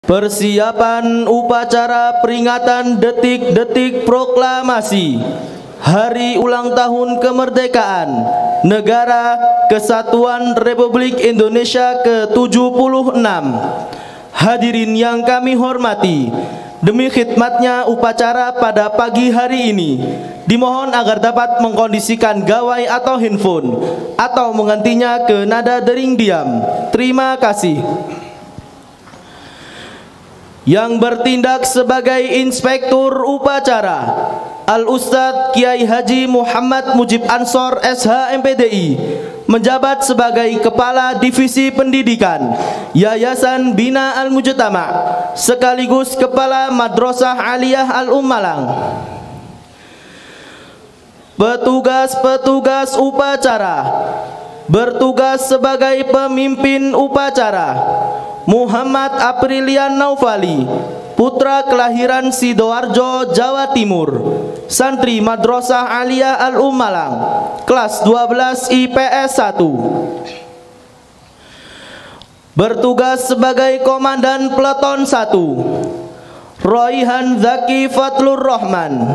Persiapan upacara peringatan detik-detik proklamasi Hari Ulang Tahun Kemerdekaan Negara Kesatuan Republik Indonesia ke-76. Hadirin yang kami hormati, demi khidmatnya upacara pada pagi hari ini, dimohon agar dapat mengkondisikan gawai atau handphone atau menggantinya ke nada dering diam. Terima kasih. Yang bertindak sebagai inspektur upacara Al-Ustadz Kiai Haji Muhammad Mujib Ansor SH MPDI, menjabat sebagai Kepala Divisi Pendidikan Yayasan Bina Al-Mujtama sekaligus Kepala Madrasah Aliyah Al-Malang. Petugas-petugas upacara bertugas sebagai pemimpin upacara Muhammad Aprilian Naufali, putra kelahiran Sidoarjo, Jawa Timur, santri Madrasah Aliyah Al-Malang, kelas 12 IPS 1. Bertugas sebagai Komandan Peleton 1 Royhan Zaki Fatlur Rahman,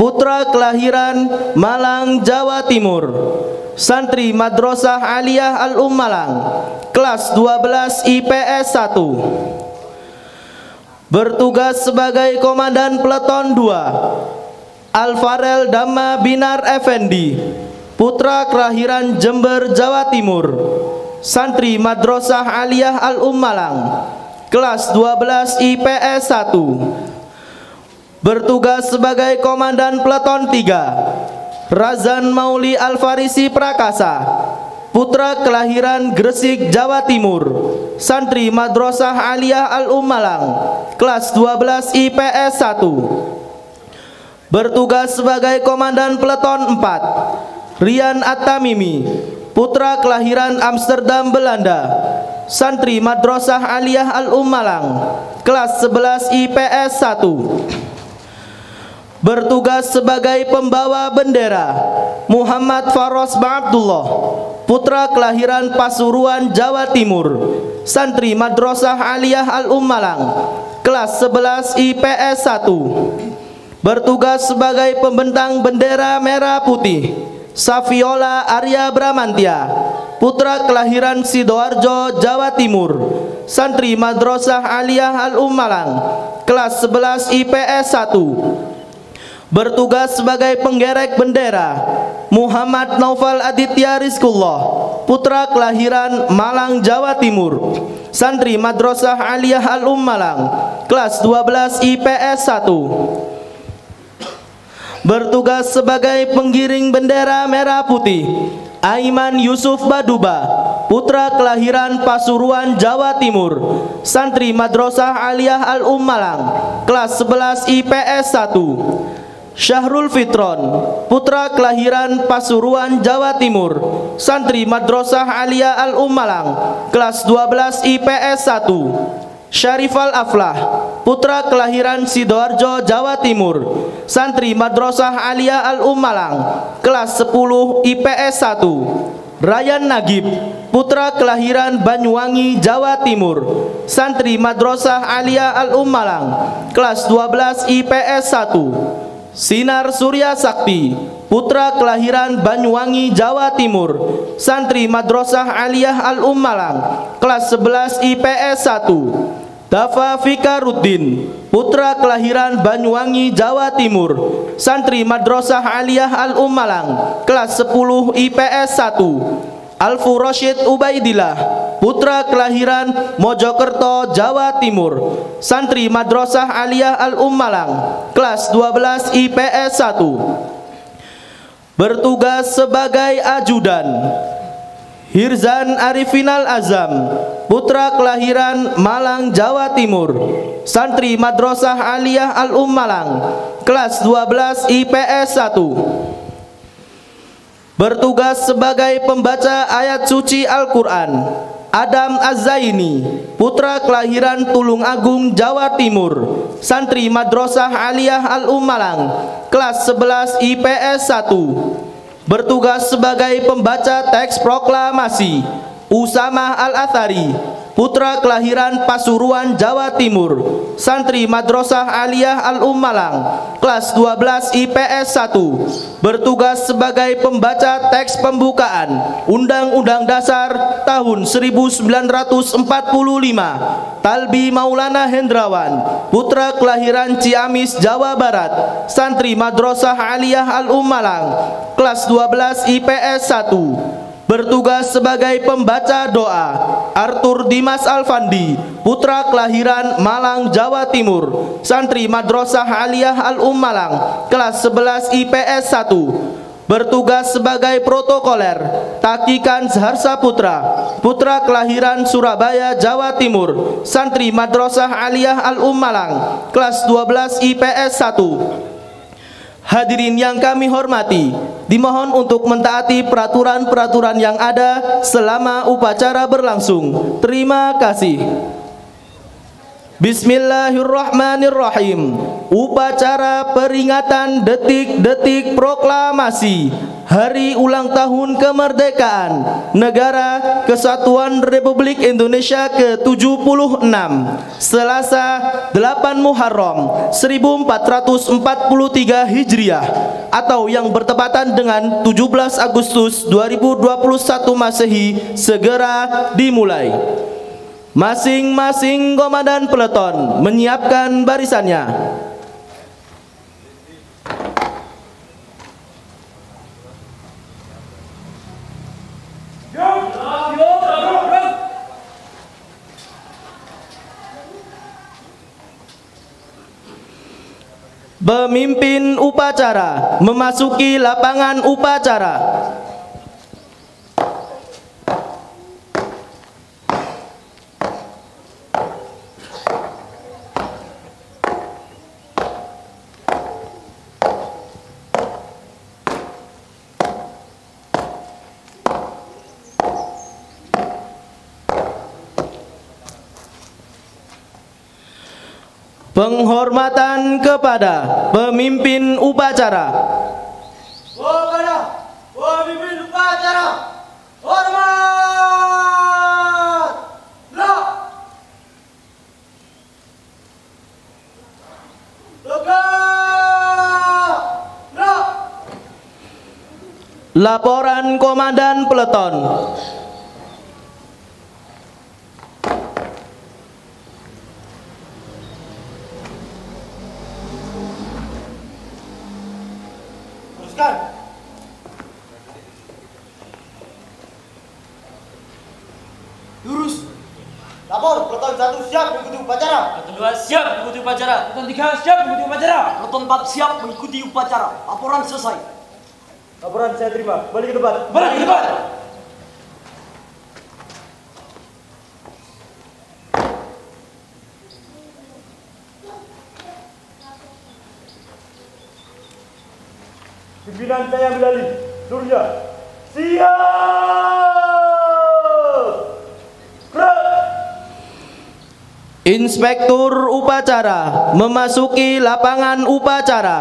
putra kelahiran Malang, Jawa Timur, santri Madrasah Aliyah Al-Malang, kelas 12 IPS 1. Bertugas sebagai Komandan Peleton 2 Alfarel Dhamma Binar Effendi, putra kelahiran Jember, Jawa Timur, santri Madrasah Aliyah Al-Malang, kelas 12 IPS 1. Bertugas sebagai Komandan Peleton 3 Razan Mauli Alfarisi Prakasa, putra kelahiran Gresik, Jawa Timur, santri Madrasah Aliyah Al-Malang, kelas 12 IPS 1. Bertugas sebagai Komandan Peleton 4 Rian At-Tamimi, putra kelahiran Amsterdam, Belanda, santri Madrasah Aliyah Al-Malang, kelas 11 IPS 1. Bertugas sebagai pembawa bendera Muhammad Faros Abdullah, putra kelahiran Pasuruan, Jawa Timur, santri Madrasah Aliyah Al-Malang, kelas 11 IPS 1. Bertugas sebagai pembentang bendera merah putih Safiola Arya Bramantia, putra kelahiran Sidoarjo, Jawa Timur, santri Madrasah Aliyah Al-Malang, kelas 11 IPS 1. Bertugas sebagai penggerek bendera Muhammad Naufal Aditya Rizkullah, putra kelahiran Malang, Jawa Timur, santri Madrasah Aliyah Al-Malang, kelas 12 IPS 1. Bertugas sebagai penggiring bendera merah putih Aiman Yusuf Baduba, putra kelahiran Pasuruan, Jawa Timur, santri Madrasah Aliyah Al-Malang, kelas 11 IPS 1. Syahrul Fitron, putra kelahiran Pasuruan, Jawa Timur, santri Madrasah Aliyah Al-Malang, kelas 12 IPS 1. Syarifal Aflah, putra kelahiran Sidoarjo, Jawa Timur, santri Madrasah Aliyah Al-Malang, kelas 10 IPS 1. Ryan Nagib, putra kelahiran Banyuwangi, Jawa Timur, santri Madrasah Aliyah Al-Malang, kelas 12 IPS 1. Sinar Surya Sakti, putra kelahiran Banyuwangi, Jawa Timur, santri Madrasah Aliyah Al-Malang, kelas 11 IPS 1. Dafa Fikaruddin, putra kelahiran Banyuwangi, Jawa Timur, santri Madrasah Aliyah Al-Malang, kelas 10 IPS 1. Alfu Rashid Ubaidillah, putra kelahiran Mojokerto, Jawa Timur, santri Madrasah Aliyah Al-Malang, kelas 12 IPS 1. Bertugas sebagai ajudan Hirzan Arifinal Azam, putra kelahiran Malang, Jawa Timur, santri Madrasah Aliyah Al-Malang, kelas 12 IPS 1. Bertugas sebagai pembaca ayat suci Al-Quran Adam Az-Zaini, putra kelahiran Tulung Agung, Jawa Timur, santri Madrasah Aliyah Al-Malang, kelas 11 IPS 1. Bertugas sebagai pembaca teks proklamasi Usamah Al-Athari, putra kelahiran Pasuruan, Jawa Timur, santri Madrasah Aliyah Al-Malang, kelas 12 IPS 1, bertugas sebagai pembaca teks pembukaan Undang-Undang Dasar tahun 1945. Talbi Maulana Hendrawan, putra kelahiran Ciamis, Jawa Barat, santri Madrasah Aliyah Al-Malang, kelas 12 IPS 1, bertugas sebagai pembaca doa Arthur Dimas Alfandi, putra kelahiran Malang, Jawa Timur, santri Madrasah Aliyah Al-Malang, kelas 11 IPS 1, bertugas sebagai protokoler Takikan Zaharsa Putra, putra kelahiran Surabaya, Jawa Timur, santri Madrasah Aliyah Al-Malang, kelas 12 IPS 1. Hadirin yang kami hormati, dimohon untuk mentaati peraturan-peraturan yang ada selama upacara berlangsung. Terima kasih. Bismillahirrahmanirrahim. Upacara peringatan detik-detik proklamasi Hari Ulang Tahun Kemerdekaan Negara Kesatuan Republik Indonesia ke-76, Selasa 8 Muharram 1443 Hijriah atau yang bertepatan dengan 17 Agustus 2021 Masehi segera dimulai. Masing-masing komandan peleton menyiapkan barisannya. Pemimpin upacara memasuki lapangan upacara. Penghormatan kepada pemimpin upacara. Kepada pemimpin upacara, hormat. Laporan komandan peleton. Lurus. Lapor, peleton 1 siap mengikuti upacara. Peleton 2 siap mengikuti upacara. Peleton 3 siap mengikuti upacara. Peleton 4 siap mengikuti upacara. Laporan selesai. Laporan saya terima. Balik ke depan. Balik ke depan. Pimpinan saya ambil alih. Seluruhnya siap. Inspektur upacara memasuki lapangan upacara.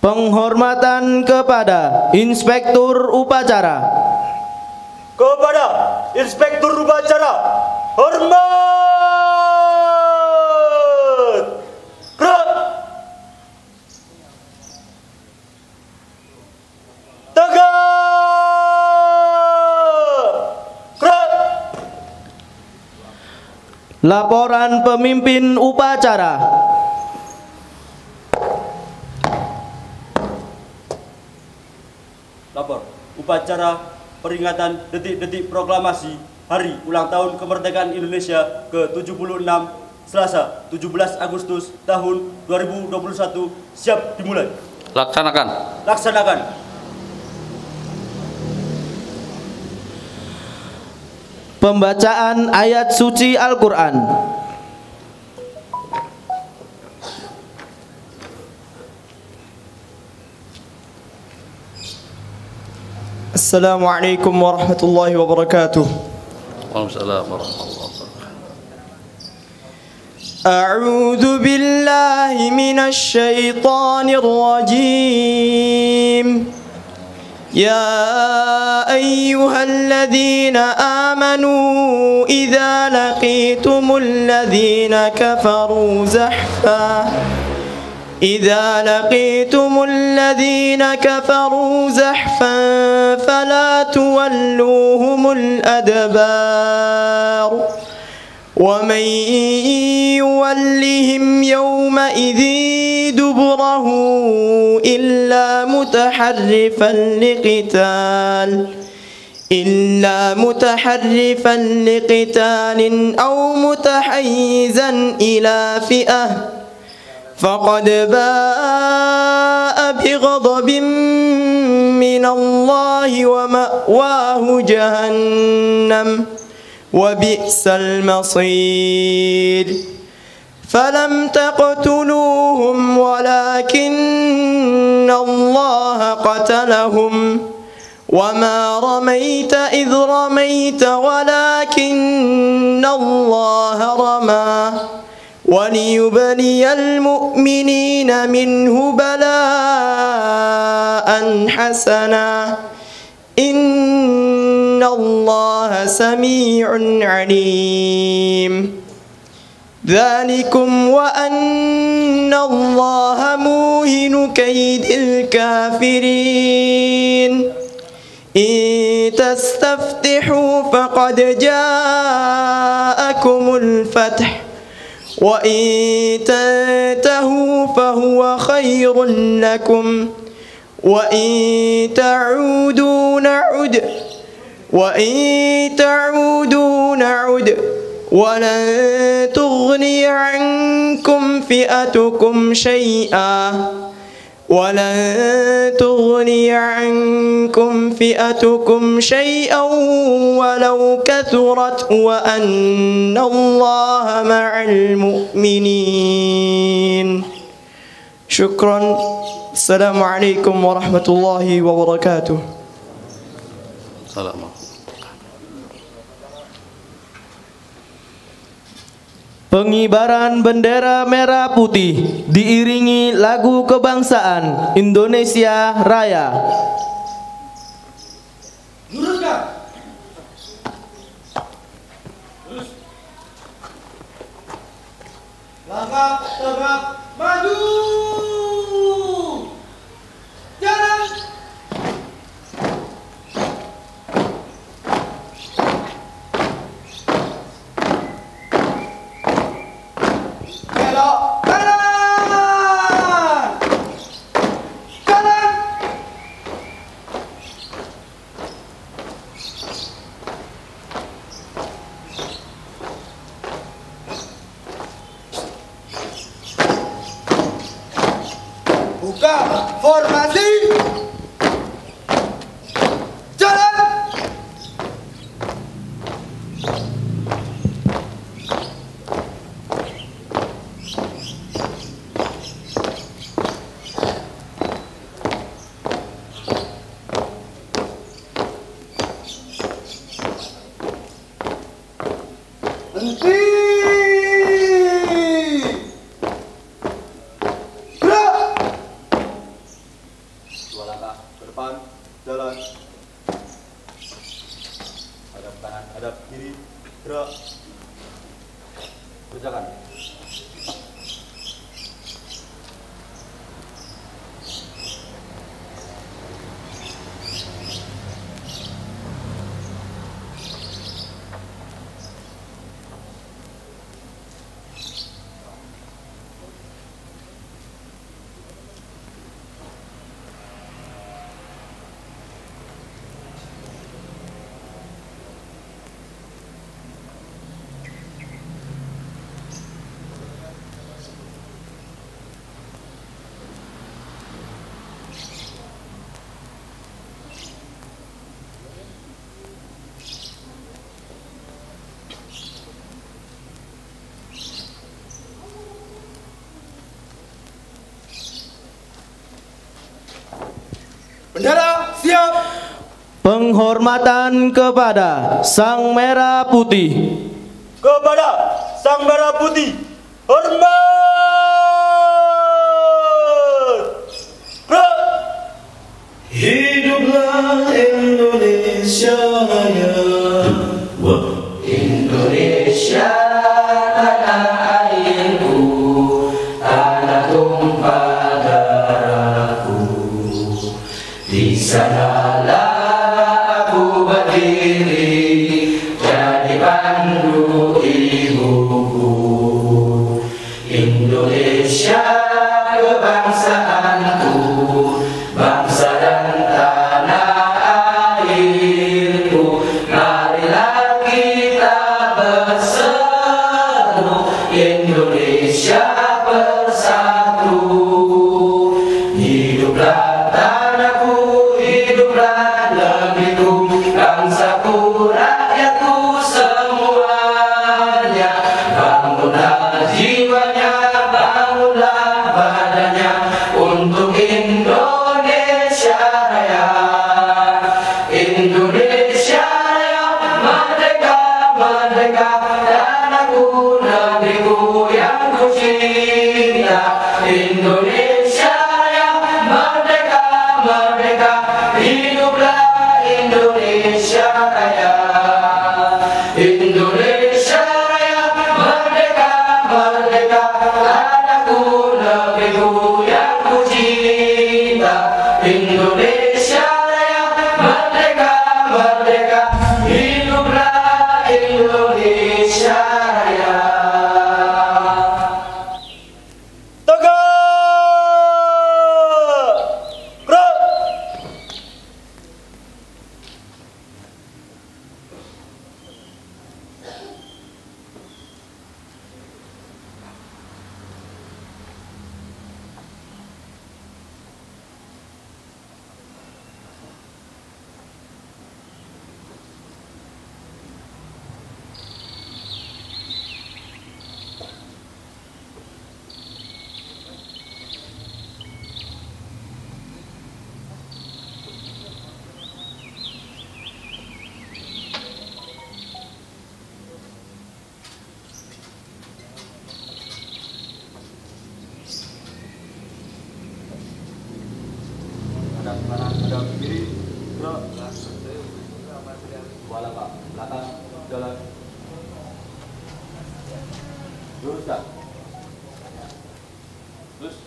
Penghormatan kepada Inspektur Upacara. Kepada Inspektur Upacara, hormat. Gerak. Tegak. Gerak. Laporan pemimpin upacara. Lapor upacara peringatan detik-detik proklamasi Hari Ulang Tahun Kemerdekaan Indonesia ke-76 Selasa 17 Agustus tahun 2021 siap dimulai. Laksanakan. Laksanakan. Pembacaan ayat suci Al-Quran. Assalamualaikum warahmatullahi wabarakatuh. Waalaikumsalam warahmatullahi wabarakatuh. أعوذ بالله من الشيطان الرجيم. يا أيها الذين آمنوا إذا لقيتم الذين كفروا زحفا فلا تولوهم الأدبار ومن يولهم يومئذ دبره إلا متحرفا لقتال أو متحيزا إلى فئة فقد باء بغضب من الله ومأواه جهنم وبئس المصير. فلم تقتلوهم ولكن الله قتلهم وما رميت إذ رميت ولكن الله رمى وليبلي المؤمنين منه بلاء حسنا إن الله سميع عليم. ذلكم وأن الله موهن كيد الكافرين. إن تستفتحوا فقد جاءكم الفتح وإن تنتهوا فهو خير لكم وإن تعودوا نعد ولن تغني عنكم فئتكم شيئا ولو كثرت وأن الله مع المؤمنين. شكرا. السلام عليكم ورحمة الله وبركاته. Salam. Pengibaran bendera merah putih diiringi lagu kebangsaan Indonesia Raya. Luruskan. Langkah tegap maju. Jalan. Belok kanan. Kanan. Buka formasi. Jalan. Berhenti. Gerak. Dua langkah ke depan, jalan. Hadap kanan, hadap kiri, gerak. Kerjakan. Penghormatan kepada Sang Merah Putih. Kepada Sang Merah Putih, hormat. Hiduplah Indonesia Raya. Indonesia tanah airku, tanah tumpah darahku. Di sanalah aku berdiri, jadi pandu ibuku. Indonesia kebangsaanku, bangsa dan tanah airku. Marilah kita bersatu, Indonesia bersatu. Hiduplah tanahku, hiduplah negeriku, bangsaku, rakyatku semuanya. Bangunlah jiwanya, bangunlah badannya untuk Indonesia Raya. Indonesia Raya, merdeka, merdeka, tanahku, negeriku yang ku cinta. Indonesia Raya, merdeka, merdeka, hiduplah Indonesia Raya. Indonesia Raya, merdeka, merdeka, tanahku, negeriku yang ku cinta. Indonesia Raya, merdeka, merdeka, hiduplah Indonesia Raya. Tegak! Gerak! Hadap kanan, hadap kiri, gerak. Kepala Pak, belakang, jalan. Lurus dah. Terus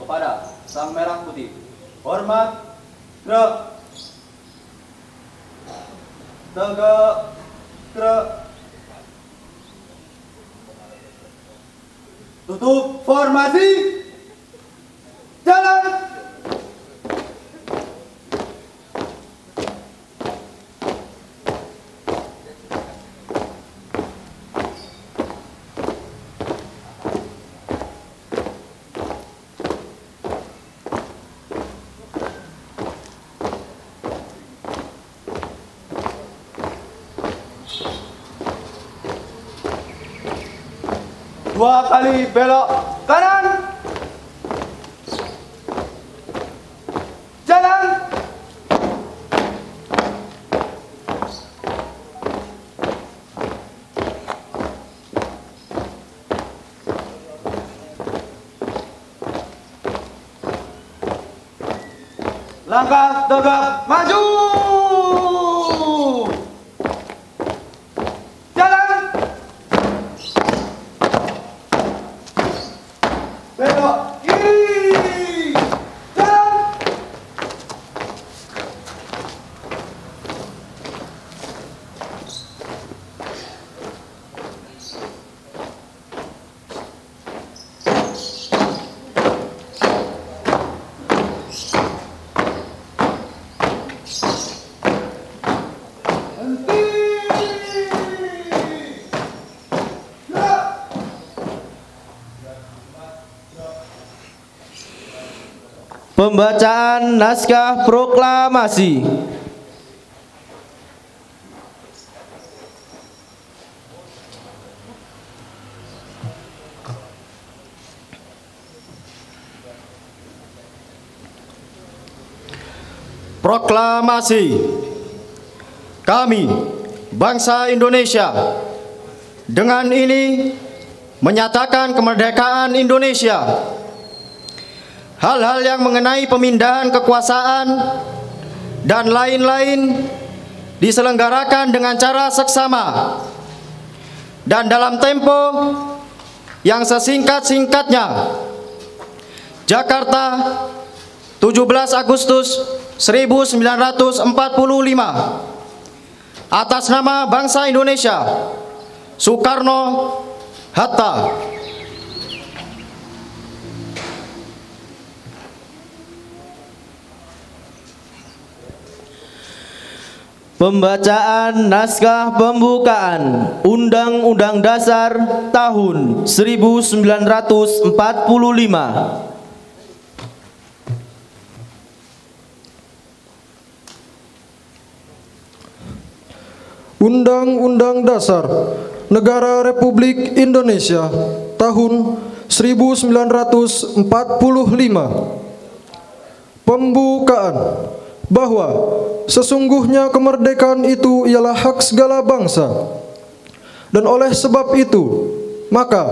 kepada Sang Merah Putih, hormat, gerak. Tegak, gerak. Tutup formasi, jalan. Dua kali belok kanan. Jalan. Langkah tegak maju. Jalan. Belok kiri. Jalan. Henti. Gerak. Pembacaan naskah proklamasi. Proklamasi. Kami, bangsa Indonesia, dengan ini menyatakan kemerdekaan Indonesia. Hal-hal yang mengenai pemindahan kekuasaan dan lain-lain diselenggarakan dengan cara seksama dan dalam tempo yang sesingkat-singkatnya. Jakarta, 17 Agustus 1945. Atas nama bangsa Indonesia, Soekarno Hatta. Pembacaan naskah pembukaan Undang-Undang Dasar tahun 1945. Undang-Undang Dasar Negara Republik Indonesia tahun 1945. Pembukaan. Bahwa sesungguhnya kemerdekaan itu ialah hak segala bangsa, dan oleh sebab itu maka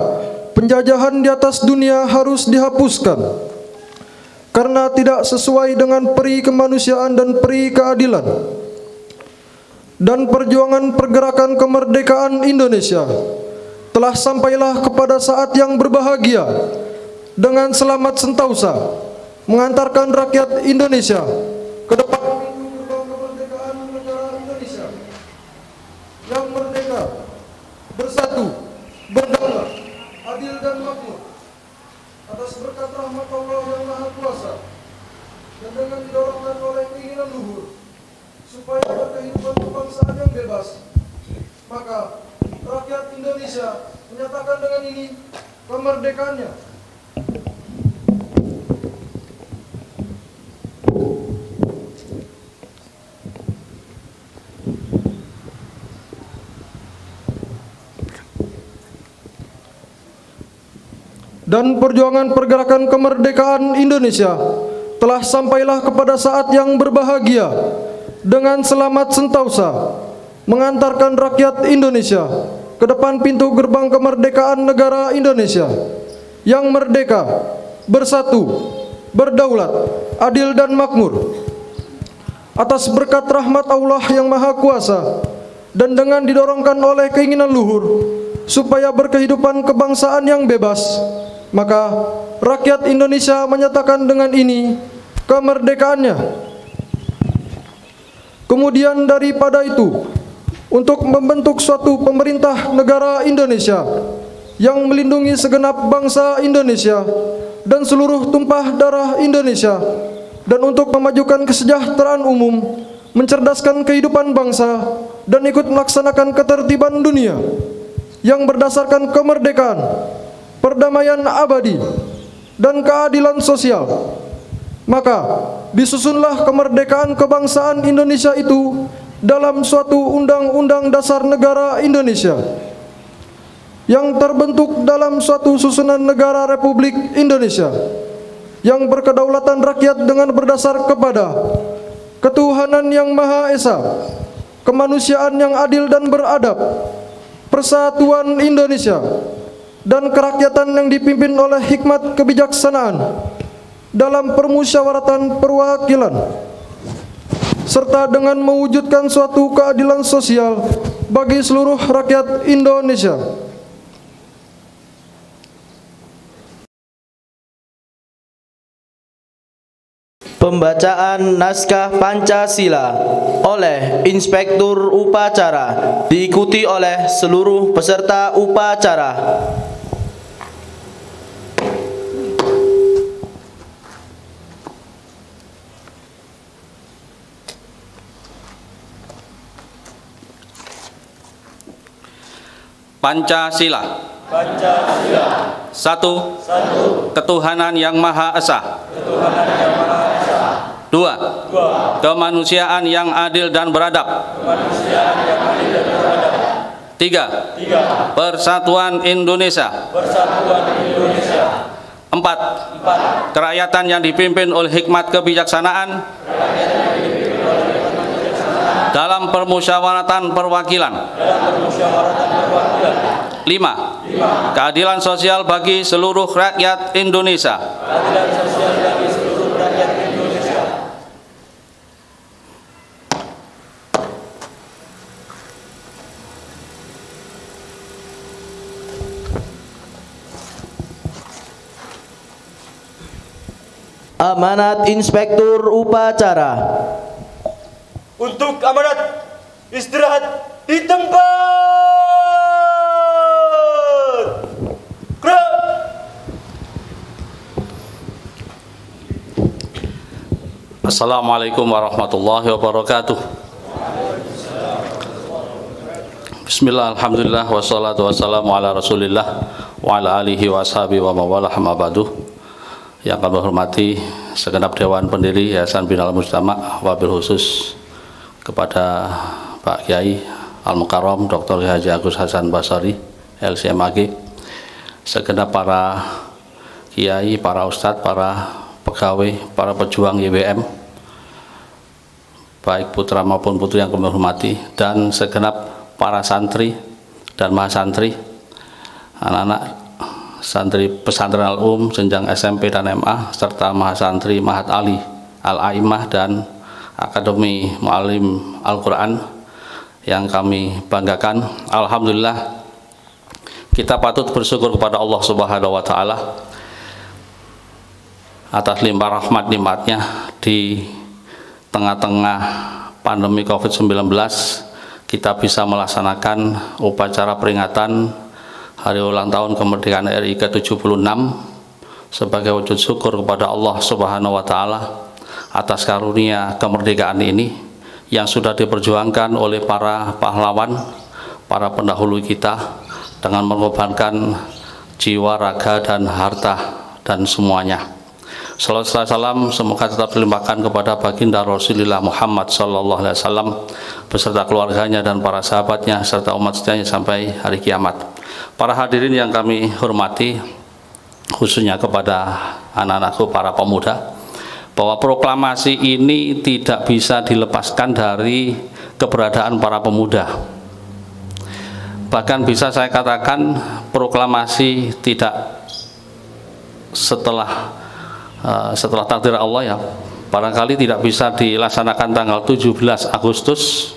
penjajahan di atas dunia harus dihapuskan karena tidak sesuai dengan peri kemanusiaan dan peri keadilan. Dan perjuangan pergerakan kemerdekaan Indonesia telah sampailah kepada saat yang berbahagia dengan selamat sentausa mengantarkan rakyat Indonesia ke depan pintu gerbang kemerdekaan negara Indonesia yang merdeka, bersatu, berdaulat, adil dan makmur atas berkat rahmat Allah yang Maha Kuasa, dan dengan didorongkan oleh keinginan luhur supaya berkehidupan kebangsaan yang bebas, maka rakyat Indonesia menyatakan dengan ini kemerdekaannya. Dan perjuangan pergerakan kemerdekaan Indonesia telah sampailah kepada saat yang berbahagia dengan selamat sentausa mengantarkan rakyat Indonesia ke depan pintu gerbang kemerdekaan negara Indonesia yang merdeka, bersatu, berdaulat, adil dan makmur atas berkat rahmat Allah yang Maha Kuasa, dan dengan didorongkan oleh keinginan luhur supaya berkehidupan kebangsaan yang bebas, maka rakyat Indonesia menyatakan dengan ini kemerdekaannya. Kemudian daripada itu, untuk membentuk suatu pemerintah negara Indonesia yang melindungi segenap bangsa Indonesia dan seluruh tumpah darah Indonesia, dan untuk memajukan kesejahteraan umum, mencerdaskan kehidupan bangsa, dan ikut melaksanakan ketertiban dunia yang berdasarkan kemerdekaan, perdamaian abadi, dan keadilan sosial, maka disusunlah kemerdekaan kebangsaan Indonesia itu dalam suatu Undang-Undang Dasar Negara Indonesia yang terbentuk dalam suatu susunan negara Republik Indonesia yang berkedaulatan rakyat dengan berdasar kepada ketuhanan yang Maha Esa, kemanusiaan yang adil dan beradab, persatuan Indonesia, dan kerakyatan yang dipimpin oleh hikmat kebijaksanaan dalam permusyawaratan perwakilan, serta dengan mewujudkan suatu keadilan sosial bagi seluruh rakyat Indonesia. Pembacaan naskah Pancasila oleh Inspektur Upacara diikuti oleh seluruh peserta upacara. Pancasila. Pancasila. Satu. Satu. Ketuhanan yang Maha Esa. Ketuhanan yang Maha Esa. Dua. Dua. Kemanusiaan yang adil dan beradab. Kemanusiaan yang adil dan beradab. Tiga. Tiga. Persatuan Indonesia. Persatuan Indonesia. Empat. Empat. Kerakyatan yang dipimpin oleh hikmat kebijaksanaan. Kerakyatan yang dipimpin dalam permusyawaratan perwakilan. 5. Keadilan sosial bagi seluruh rakyat Indonesia. Amanat Inspektur Upacara. Untuk amanat istirahat di tempat. Gerak. Assalamualaikum warahmatullahi wabarakatuh. Bismillah, alhamdulillah, wassalatu wassalamu ala rasulillah wa ala alihi wa ashabihi wa mawalah amma ba'du. Yang kami hormati segenap Dewan Pendiri Yayasan Binal Mujtama', wabil khusus kepada Pak Kiai Al-Mukarram Dr. Haji Agus Hasan Basari LCMAG, segenap para kiai, para ustadz, para pegawai, para pejuang YWM, baik putra maupun putri yang kami hormati, dan segenap para santri dan mahasantri, anak-anak santri pesantren Al-Um, jenjang SMP dan MA, serta mahasantri Mahat Ali, Al-Aimah, dan Akademi Mu'alim Al-Quran yang kami banggakan. Alhamdulillah, kita patut bersyukur kepada Allah Subhanahu wa Ta'ala atas limpah rahmat nikmatnya di tengah-tengah pandemi COVID-19. Kita bisa melaksanakan upacara peringatan Hari Ulang Tahun Kemerdekaan RI ke-76 sebagai wujud syukur kepada Allah Subhanahu wa Ta'ala atas karunia kemerdekaan ini yang sudah diperjuangkan oleh para pahlawan, para pendahulu kita dengan mengorbankan jiwa, raga, dan harta dan semuanya. Salawat salam semoga tetap dilimpahkan kepada baginda Rasulullah Muhammad sallallahu alaihi wasallam beserta keluarganya dan para sahabatnya serta umat setianya sampai hari kiamat. Para hadirin yang kami hormati, khususnya kepada anak-anakku para pemuda, bahwa proklamasi ini tidak bisa dilepaskan dari keberadaan para pemuda. Bahkan bisa saya katakan proklamasi tidak setelah takdir Allah, ya, barangkali tidak bisa dilaksanakan tanggal 17 Agustus,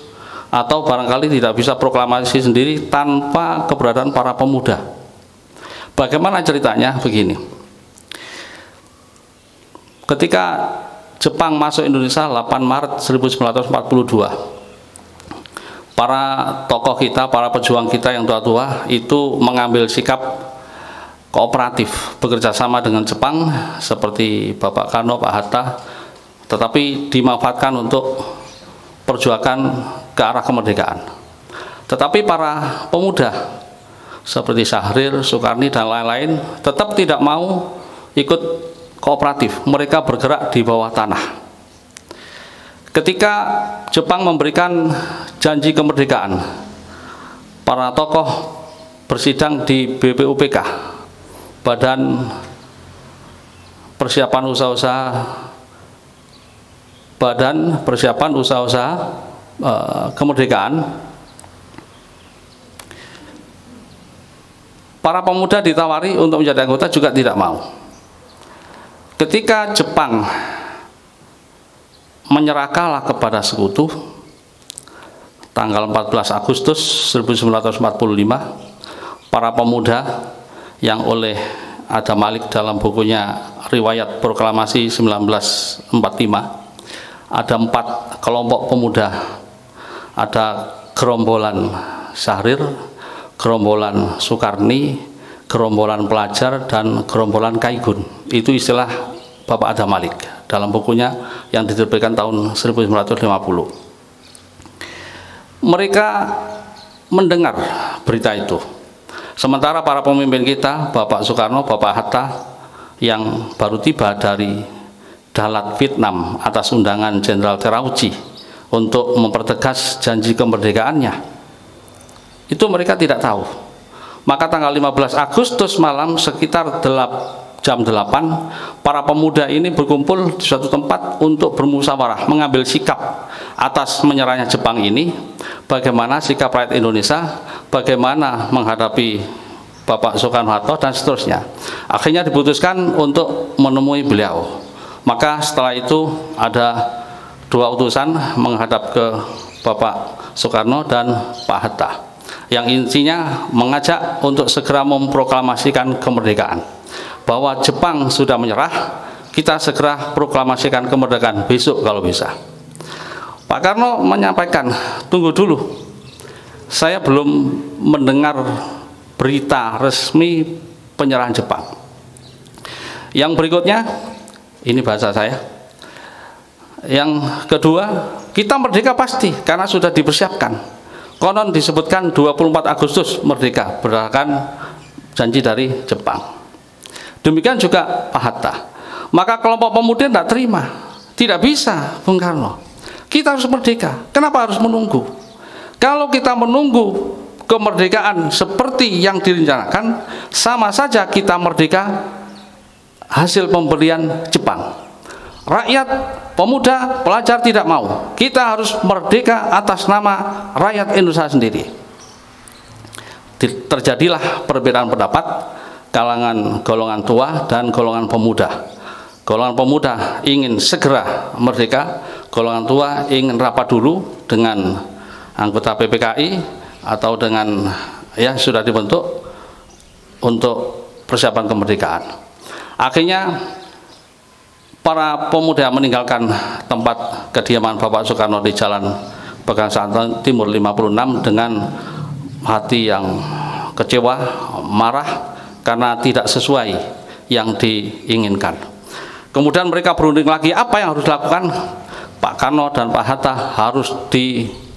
atau barangkali tidak bisa proklamasi sendiri tanpa keberadaan para pemuda. Bagaimana ceritanya? Begini, ketika Jepang masuk Indonesia 8 Maret 1942, para tokoh kita, para pejuang kita yang tua-tua itu mengambil sikap kooperatif, bekerja sama dengan Jepang seperti Bapak Karno, Pak Hatta, tetapi dimanfaatkan untuk perjuangan ke arah kemerdekaan. Tetapi para pemuda seperti Syahrir, Soekarni, dan lain-lain tetap tidak mau ikut kooperatif. Mereka bergerak di bawah tanah. Ketika Jepang memberikan janji kemerdekaan, para tokoh bersidang di BPUPK, Badan Persiapan Usaha-usaha kemerdekaan. Para pemuda ditawari untuk menjadi anggota juga tidak mau. Ketika Jepang menyerah kalah kepada sekutu tanggal 14 Agustus 1945, para pemuda yang oleh Adam Malik dalam bukunya Riwayat Proklamasi 1945, ada 4 kelompok pemuda, ada gerombolan Syahrir, gerombolan Soekarni, gerombolan pelajar, dan gerombolan Kaigun. Itu istilah Bapak Adam Malik dalam bukunya yang diterbitkan tahun 1950. Mereka mendengar berita itu, sementara para pemimpin kita, Bapak Soekarno, Bapak Hatta, yang baru tiba dari Dalat Vietnam atas undangan Jenderal Terauchi untuk mempertegas janji kemerdekaannya, itu mereka tidak tahu. Maka tanggal 15 Agustus malam sekitar jam 8, para pemuda ini berkumpul di suatu tempat untuk bermusyawarah, mengambil sikap atas menyerahnya Jepang ini, bagaimana sikap rakyat Indonesia, bagaimana menghadapi Bapak Soekarno-Hatta dan seterusnya. Akhirnya diputuskan untuk menemui beliau. Maka setelah itu ada 2 utusan menghadap ke Bapak Soekarno dan Pak Hatta, yang intinya mengajak untuk segera memproklamasikan kemerdekaan. Bahwa Jepang sudah menyerah, kita segera proklamasikan kemerdekaan besok kalau bisa. Pak Karno menyampaikan, tunggu dulu, saya belum mendengar berita resmi penyerahan Jepang. Yang berikutnya, ini bahasa saya. Yang kedua, kita merdeka pasti karena sudah dipersiapkan. Konon disebutkan 24 Agustus merdeka berdasarkan janji dari Jepang. Demikian juga Pak Hatta. Maka kelompok pemuda tidak terima. Tidak bisa, Bung Karno. Kita harus merdeka. Kenapa harus menunggu? Kalau kita menunggu kemerdekaan seperti yang direncanakan, sama saja kita merdeka hasil pemberian Jepang. Rakyat, pemuda, pelajar tidak mau. Kita harus merdeka atas nama rakyat Indonesia sendiri. Terjadilah perbedaan pendapat kalangan golongan tua dan golongan pemuda. Golongan pemuda ingin segera merdeka, golongan tua ingin rapat dulu dengan anggota PPKI atau dengan ya sudah dibentuk untuk persiapan kemerdekaan. Akhirnya para pemuda meninggalkan tempat kediaman Bapak Soekarno di Jalan Pegangsaan Timur 56 dengan hati yang kecewa, marah karena tidak sesuai yang diinginkan. Kemudian mereka berunding lagi, apa yang harus dilakukan? Pak Karno dan Pak Hatta harus diamankan,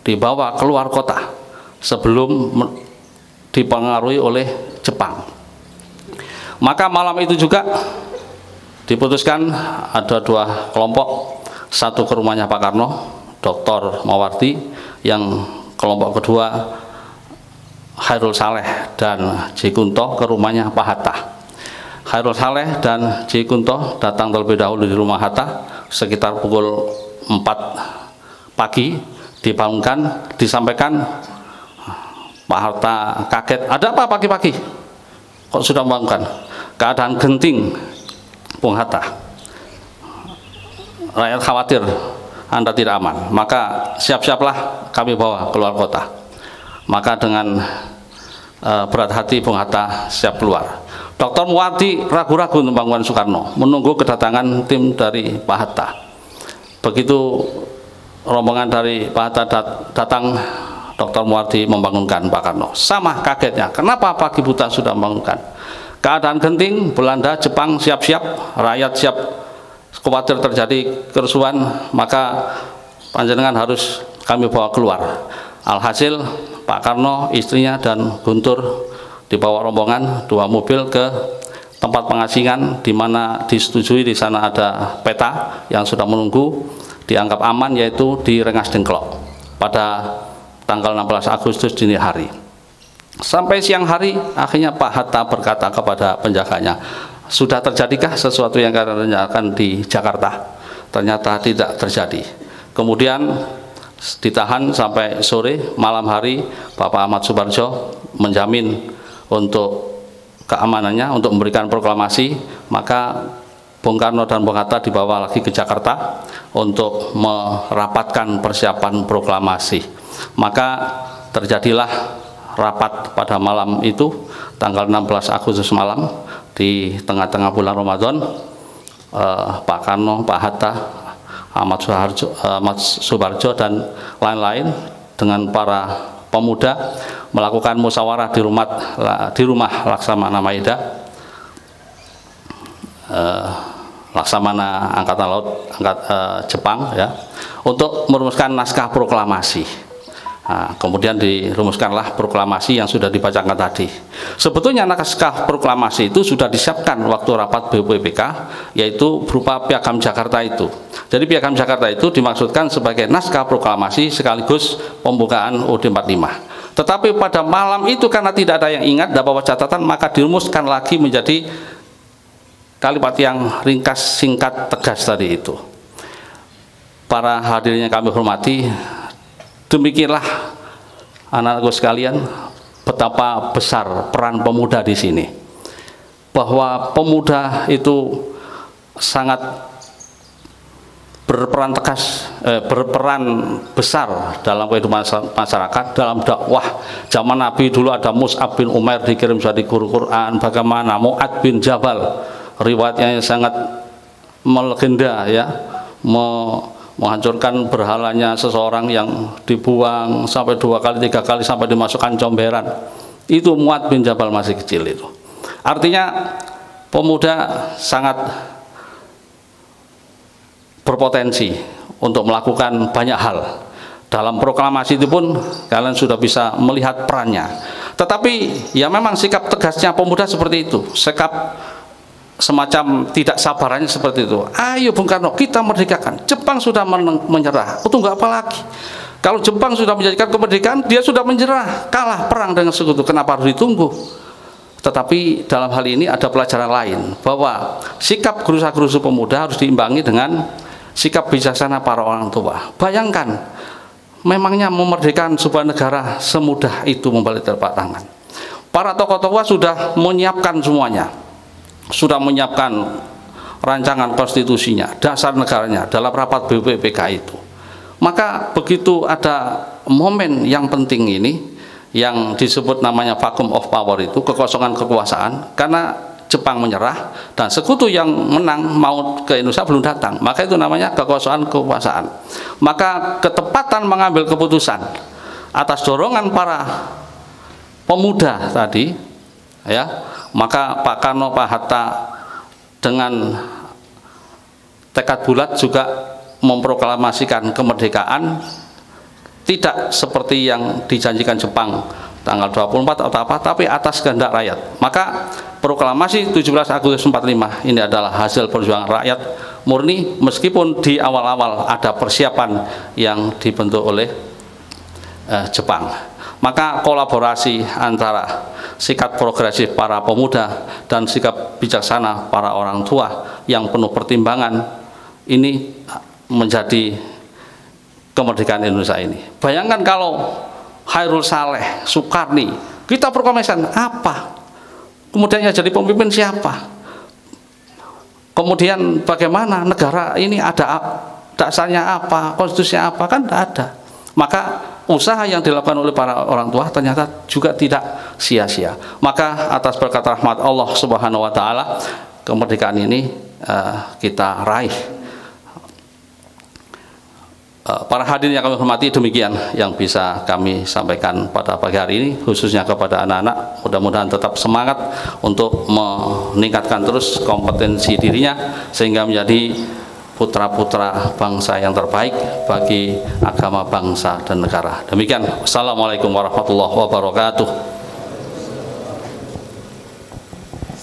dibawa keluar kota sebelum dipengaruhi oleh Jepang. Maka malam itu juga diputuskan ada 2 kelompok, satu ke rumahnya Pak Karno, Dr. Mawardi, yang kelompok kedua Khairul Saleh dan J. Kunto ke rumahnya Pak Hatta. Khairul Saleh dan J. Kunto datang terlebih dahulu di rumah Hatta sekitar pukul 4 pagi, dibangunkan, disampaikan. Pak Hatta kaget, ada apa pagi-pagi? Kok sudah membangunkan? Keadaan genting, Bung Hatta. Rakyat khawatir Anda tidak aman, maka siap-siaplah kami bawa keluar kota. Maka dengan berat hati Bung Hatta siap keluar. Dr. Muwardi ragu-ragu untuk membangunkan Soekarno, menunggu kedatangan tim dari Pak Hatta. Begitu rombongan dari Pak Hatta datang, Dr. Muwardi membangunkan Pak Karno. Sama kagetnya, kenapa pagi buta sudah membangunkan? Keadaan genting, Belanda, Jepang siap-siap, rakyat siap, khawatir terjadi kerusuhan, maka panjenengan harus kami bawa keluar. Alhasil Pak Karno, istrinya dan Guntur dibawa rombongan 2 mobil ke tempat pengasingan, di mana disetujui di sana ada peta yang sudah menunggu, dianggap aman, yaitu di Rengas Dengklok pada tanggal 16 Agustus dini hari. Sampai siang hari akhirnya Pak Hatta berkata kepada penjaganya, sudah terjadikah sesuatu yang kalian rencanakan di Jakarta? Ternyata tidak terjadi. Kemudian ditahan sampai sore. Malam hari Bapak Ahmad Subarjo menjamin untuk keamanannya, untuk memberikan proklamasi. Maka Bung Karno dan Bung Hatta dibawa lagi ke Jakarta untuk merapatkan persiapan proklamasi. Maka terjadilah rapat pada malam itu, tanggal 16 Agustus malam, di tengah-tengah bulan Ramadan. Pak Karno, Pak Hatta, Ahmad Subarjo dan lain-lain dengan para pemuda melakukan musyawarah di rumah Laksamana Maeda, Laksamana Angkatan Laut Jepang, ya, untuk merumuskan naskah proklamasi. Nah, kemudian dirumuskanlah proklamasi yang sudah dibacakan tadi. Sebetulnya naskah proklamasi itu sudah disiapkan waktu rapat BPPK, yaitu berupa Piagam Jakarta itu. Jadi Piagam Jakarta itu dimaksudkan sebagai naskah proklamasi sekaligus pembukaan UUD 45. Tetapi pada malam itu karena tidak ada yang ingat dan bawa catatan, maka dirumuskan lagi menjadi kalimat yang ringkas, singkat, tegas tadi itu. Para hadirin yang kami hormati, demikianlah anak-anakku sekalian betapa besar peran pemuda di sini. Bahwa pemuda itu sangat berperan besar dalam kehidupan masyarakat, dalam dakwah. Zaman Nabi dulu ada Mus'ab bin Umair dikirim jadi guru Quran, bagaimana Mu'ad bin Jabal, riwayatnya yang sangat melegenda ya, menghancurkan berhalanya seseorang yang dibuang sampai 2 kali 3 kali sampai dimasukkan comberan. Itu Mu'ad bin Jabal masih kecil itu. Artinya pemuda sangat berpotensi untuk melakukan banyak hal. Dalam proklamasi itu pun kalian sudah bisa melihat perannya. Tetapi ya memang sikap tegasnya pemuda seperti itu, sikap semacam tidak sabarannya seperti itu. Ayo Bung Karno, kita merdekakan. Jepang sudah menyerah, tunggu apa lagi? Kalau Jepang sudah menjadikan kemerdekaan, dia sudah menyerah, kalah perang dengan sekutu, kenapa harus ditunggu? Tetapi dalam hal ini ada pelajaran lain, bahwa sikap gerusa-gerusu pemuda harus diimbangi dengan sikap bijaksana para orang tua. Bayangkan, memangnya memerdekakan sebuah negara semudah itu membalik telapak tangan. Para tokoh-tokoh sudah menyiapkan semuanya, sudah menyiapkan rancangan konstitusinya, dasar negaranya dalam rapat BPPK itu. Maka begitu ada momen yang penting ini, yang disebut namanya vacuum of power itu, kekosongan kekuasaan, karena Jepang menyerah dan sekutu yang menang mau ke Indonesia belum datang, maka itu namanya kekosongan kekuasaan. Maka ketepatan mengambil keputusan atas dorongan para pemuda tadi ya, maka Pak Karno, Pak Hatta dengan tekad bulat juga memproklamasikan kemerdekaan, tidak seperti yang dijanjikan Jepang tanggal 24 atau apa, tapi atas kehendak rakyat. Maka proklamasi 17 Agustus 45 ini adalah hasil perjuangan rakyat murni, meskipun di awal-awal ada persiapan yang dibentuk oleh Jepang. Maka kolaborasi antara sikap progresif para pemuda dan sikap bijaksana para orang tua yang penuh pertimbangan ini menjadi kemerdekaan Indonesia ini. Bayangkan kalau Khairul Saleh, Soekarni, kita proklamasikan apa? Kemudian yang jadi pemimpin siapa? Kemudian bagaimana negara ini ada dasarnya apa, konstitusinya apa? Kan tidak ada. Maka usaha yang dilakukan oleh para orang tua ternyata juga tidak sia-sia. Maka atas berkat rahmat Allah Subhanahu wa taala, kemerdekaan ini kita raih. Para hadirin yang kami hormati, demikian yang bisa kami sampaikan pada pagi hari ini, khususnya kepada anak-anak. Mudah-mudahan tetap semangat untuk meningkatkan terus kompetensi dirinya sehingga menjadi putra-putra bangsa yang terbaik bagi agama, bangsa, dan negara. Demikian. Assalamualaikum warahmatullahi wabarakatuh.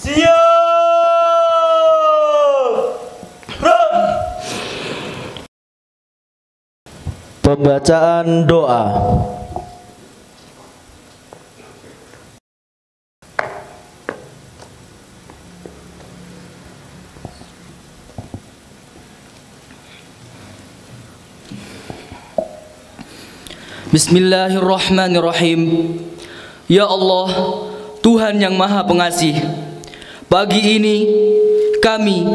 Siap. Pembacaan doa. Bismillahirrahmanirrahim. Ya Allah, Tuhan yang Maha Pengasih, pagi ini kami,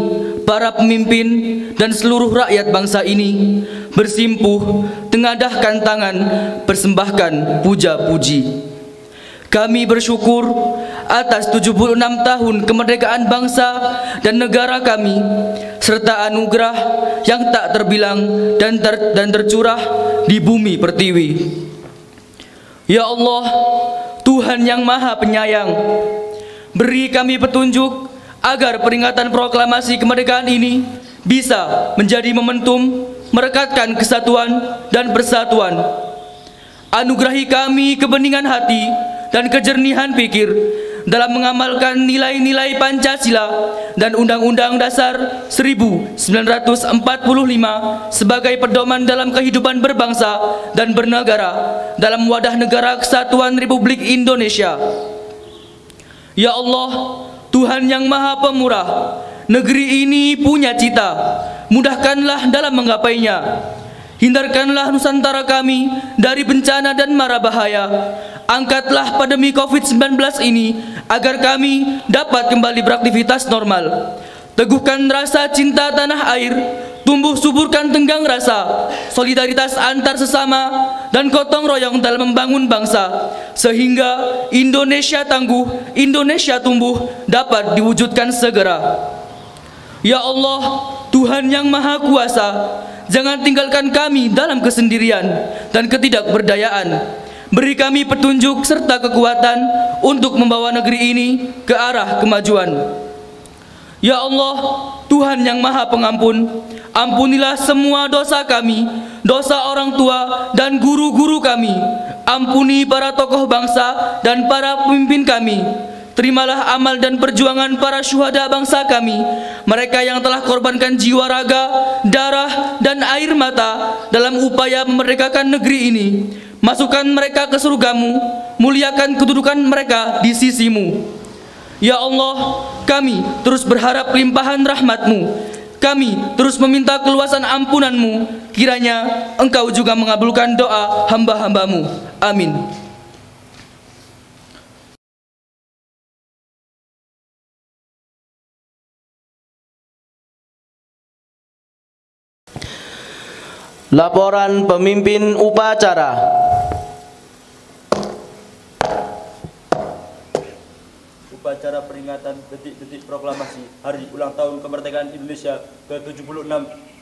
para pemimpin dan seluruh rakyat bangsa ini bersimpuh tengadahkan tangan persembahkan puja-puji. Kami bersyukur atas 76 tahun kemerdekaan bangsa dan negara kami, serta anugerah yang tak terbilang dan tercurah di bumi pertiwi. Ya Allah, Tuhan yang Maha Penyayang, beri kami petunjuk agar peringatan proklamasi kemerdekaan ini bisa menjadi momentum merekatkan kesatuan dan persatuan. Anugerahi kami kebeningan hati dan kejernihan pikir dalam mengamalkan nilai-nilai Pancasila dan Undang-Undang Dasar 1945 sebagai pedoman dalam kehidupan berbangsa dan bernegara dalam wadah negara Kesatuan Republik Indonesia. Ya Allah, Tuhan yang Maha Pemurah, negeri ini punya cita, mudahkanlah dalam menggapainya. Hindarkanlah Nusantara kami dari bencana dan mara bahaya. Angkatlah pandemi COVID-19 ini agar kami dapat kembali beraktivitas normal. Teguhkan rasa cinta tanah air, tumbuh suburkan tenggang rasa, solidaritas antar sesama, dan gotong royong dalam membangun bangsa, sehingga Indonesia tangguh, Indonesia tumbuh dapat diwujudkan segera. Ya Allah, Tuhan yang Maha Kuasa, jangan tinggalkan kami dalam kesendirian dan ketidakberdayaan. Beri kami petunjuk serta kekuatan untuk membawa negeri ini ke arah kemajuan. Ya Allah, Tuhan yang Maha Pengampun, ampunilah semua dosa kami, dosa orang tua dan guru-guru kami. Ampuni para tokoh bangsa dan para pemimpin kami. Terimalah amal dan perjuangan para syuhada bangsa kami, mereka yang telah korbankan jiwa raga, darah, dan air mata dalam upaya memerdekakan negeri ini. Masukkan mereka ke surgamu, muliakan kedudukan mereka di sisimu. Ya Allah, kami terus berharap limpahan rahmat-Mu. Kami terus meminta keluasan ampunan-Mu. Kiranya Engkau juga mengabulkan doa hamba-hamba-Mu. Amin. Laporan pemimpin upacara. Upacara peringatan detik-detik proklamasi Hari Ulang Tahun Kemerdekaan Indonesia ke-76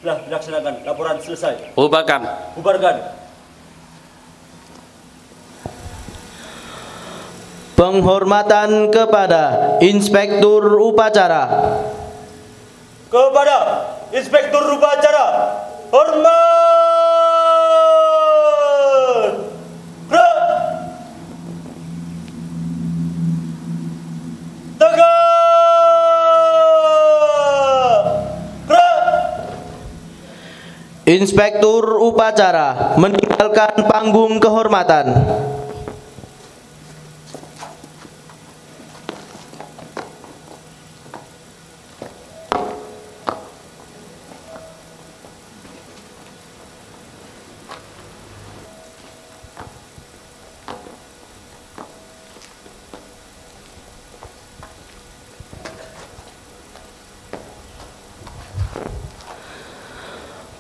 telah dilaksanakan. Laporan selesai. Bubarkan. Bubarkan. Penghormatan kepada Inspektur Upacara. Kepada Inspektur Upacara, hormat. Inspektur Upacara meninggalkan panggung kehormatan.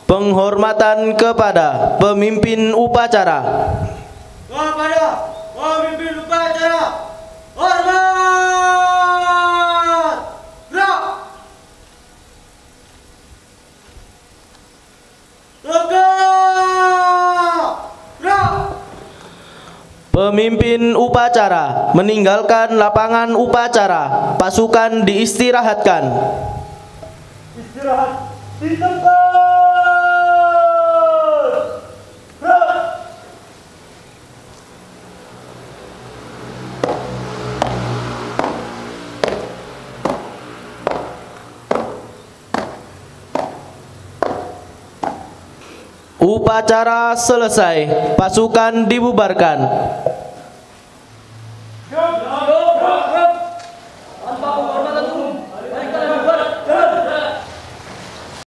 Penghormatan kepada pemimpin upacara. Kepada pemimpin upacara, hormat. Gerak. Tegak. Gerak. Pemimpin upacara meninggalkan lapangan upacara. Pasukan diistirahatkan. Istirahat di tempat. Upacara selesai, pasukan dibubarkan.